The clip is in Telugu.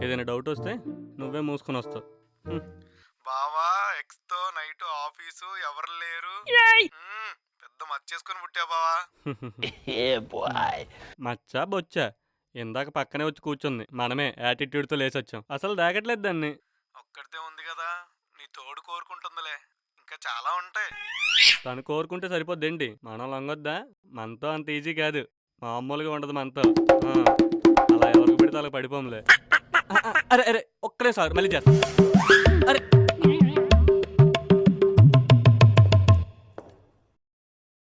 ఏదైనా డౌట్ వస్తే నువ్వే మూసుకొని వస్తావు. హ్మ్. బావా ఎక్స్ తో నైట్ ఆఫీసు ఎవరు లేరు. పెద్ద మర్చేసుకుని పుట్టా బావా. మచ్చా బొచ్చా ఇందాక పక్కనే వచ్చి కూర్చుంది, మనమే యాటిట్యూడ్తో లేసొచ్చాం. అసలు దాగట్లేదు దాన్ని. ఒక్కడితే ఉంది కదా, నీ తోడు కోరుకుంటుందిలే, ఇంకా చాలా ఉంటాయి. తను కోరుకుంటే సరిపోద్దేంటి, మనం లొంగొద్దా? మనతో అంత ఈజీ కాదు, మామూలుగా ఉండదు మనతో. ఆ, అలా ఎవరికి పెడితే అలా పడిపోంలే. అరే అరే ఒక్కడే సార్ మళ్ళీ చేస్తా. అరే